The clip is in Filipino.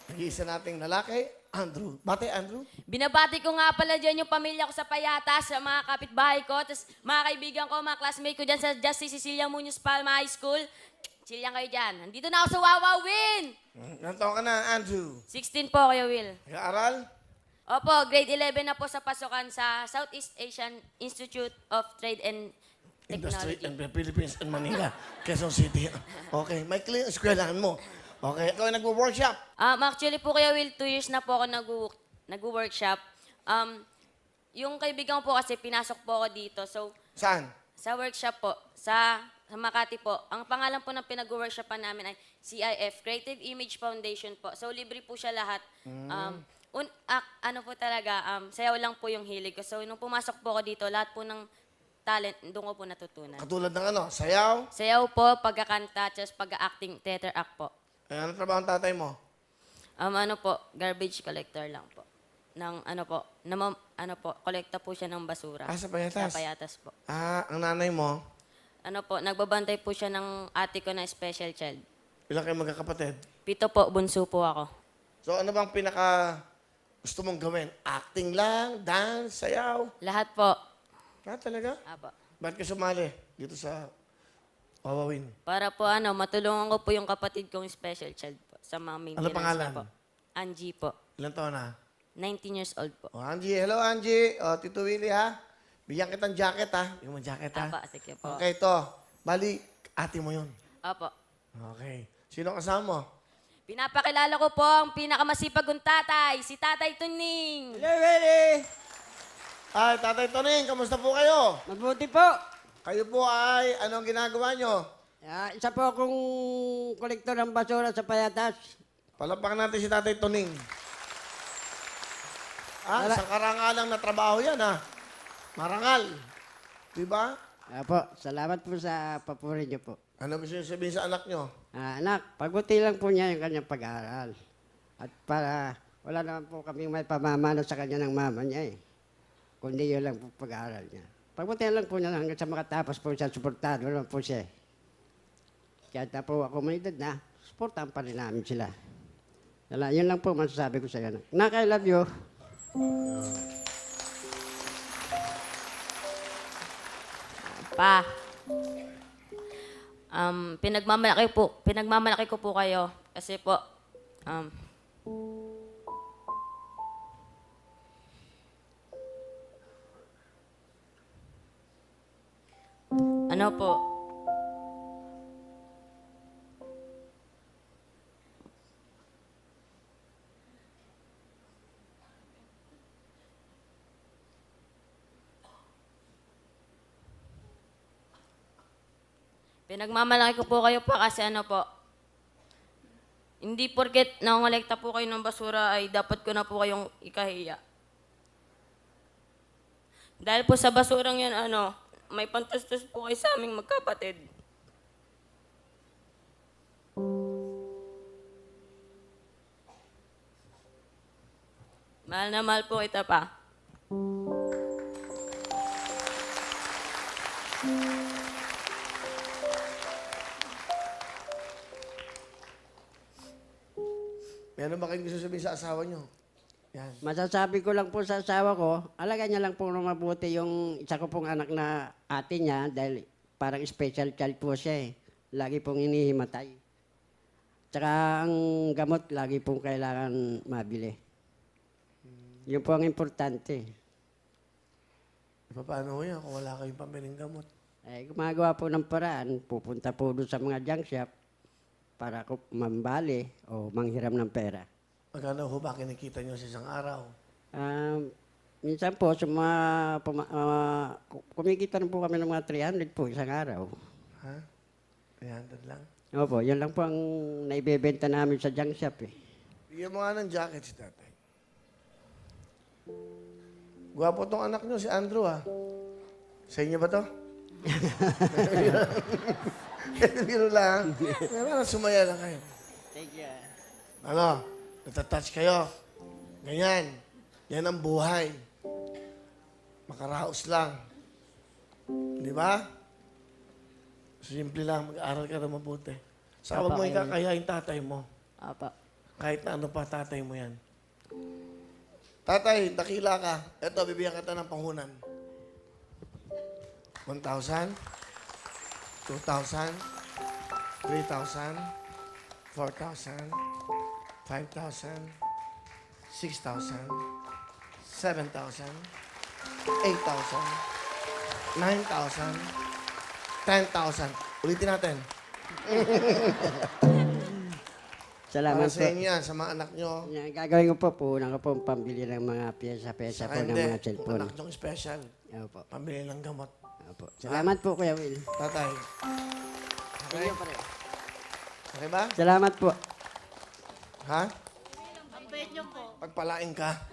Nag-iisa nating lalaki, Andrew. Bate, Andrew? Binabati ko nga pala dyan yung pamilya ko sa Payatas, sa mga kapitbahay ko, tapos mga kaibigan ko, mga classmate ko dyan sa Justice Cecilia Muñoz Palma High School. Chill lang kayo dyan. Nandito na ako sa Wawa Win! Ilan taon ka na, Andrew? 16 po, Kuya Will. Nag-aaral? Opo, grade 11 na po sa pasukan sa Southeast Asian Institute of Trade and Industry Technology. and the Philippines and Manila, Quezon City. Okay, may clear eskwelahan mo. Okay, ikaw ay nagwo-workshop. Actually po, Kuya Will, 2 years na po ako nag-workshop. Yung kaibigan ko po kasi pinasok po ako dito. So, Saan? sa workshop po, sa Makati po. Ang pangalan po ng pinag-workshopan namin ay CIF, Creative Image Foundation po. So, libre po siya lahat. Ano po talaga, sayaw lang po yung hilig ko. So, nung pumasok po ako dito, lahat po ng talent, doon ko po natutunan. Katulad ng ano, sayaw. Sayaw po, pagkakanta, just pag-acting, theater act po. Ay, ano trabaho ang tatay mo? Ano po, garbage collector lang po. Ng ano po, kolekta po siya ng basura. Sa Payatas? Sa Payatas po. Ang nanay mo, Ano po, nagbabantay po siya ng ate ko na special child. ilang kayo magkakapatid? 7 po, bunso po ako. So, ano bang pinaka gusto mong gawin? Acting lang, dance, sayaw? Lahat po. Talaga? Apo. Ba't ka sumali dito sa Wawawin? Para po matulungan ko po yung kapatid kong special child po sa mga maintenance pangalan? niya po. Angie po. Ilang taon na? 19 years old po. Angie, hello Angie. Tito Willie ha. Bigyan kitang jacket ha. Yung mo jacket ha. Apa, sige po. Okay, to. Bali, ate mo yun. Apo. Okay. Sino kasama mo? Pinapakilala ko po ang pinakamasipag kong tatay, si Tatay Tuning. Hello, Willie! Ay, Tatay Toning, kamusta po kayo? Mabuti po. Kayo po ay, anong ginagawa nyo? Isa po akong kolektor ng basura sa Payatas. Palapakan natin si Tatay Toning. Isang karangalang na trabaho yan ha. Marangal. Diba? Po, salamat po sa papuri niyo po. Ano gusto nyo sabihin sa anak nyo? Anak, paguti lang po niya yung kanyang pag-aaral. At para, wala naman po kami may pamamano sa kanya ng mama niya eh. Kundi yun lang po pag-aaral niya. Pagbutihan lang po niya hanggang sa makatapos po siya, suportado naman po siya. Kahit na po ako may edad na, suportahan pa rin namin sila. Yun lang po masasabi ko sa iyo. Nak, I love you. Pa. Pinagmamalaki ko po kayo kasi po ano po, pinagmamalaki ko po kayo pa kasi ano po, hindi porket nangongolekta po kayo ng basura ay dapat ko na po kayong ikahiya. Dahil po sa basurang yun, may pantastos po kayo sa aming magkapatid. Mahal na mahal po kita pa. Meron ba kayong gusto sabihin sa asawa nyo? Yan. Masasabi ko lang po sa asawa ko, alaga niya lang po na mabuti yung isa ko pong anak na ate niya dahil parang special child po siya eh. Lagi pong inihimatay. Tsaka ang gamot, lagi pong kailangan mabili. Yun po ang importante. Paano yan kung wala kayong pambiling gamot? Gumagawa po ng paraan, pupunta po doon sa mga junk shop para mambali o manghiram ng pera. Magkano ho ba kinikita nyo sa isang araw? Minsan po, sa mga, kumikita rin po kami ng mga 300 po isang araw. Ha? 300 lang? Opo, yan lang po ang naibebenta namin sa junk shop eh. Bigyan mo nga ng jacket si tatay. Gwapo tong anak nyo, si Andrew ha. Sa inyo ba to? Biro lang. Parang sumaya lang kayo. Thank you. Ano? Natatouch kayo. Ganyan. Yan ang buhay. Makaraos lang. Di ba? Simple lang. Mag-aaral ka na mabuti. Saka huwag mo ikakayain tatay mo. Apa. Kahit na ano pa, tatay mo yan. Tatay, dakila ka. Ito, bibigyan kita ng panghunan. 1,000, 2,000, 3,000, 4,000, 5,000, 6,000, 7,000, 8,000, 9,000, 10,000. Ulitin natin. Salamat Para sa po. inyo yan, sa mga anak nyo. Yan, gagawin ko po, punan ko po ang pambili ng mga pyesa-pyesa Sa po ng hindi, mga cellphone. anak nyong special. Opo. Pambili ng gamot. Opo. Salamat po, Kuya Will. Tatay. Okay? Okay ba? Salamat po. Ha? Ang bait niyo po. Pagpalain ka.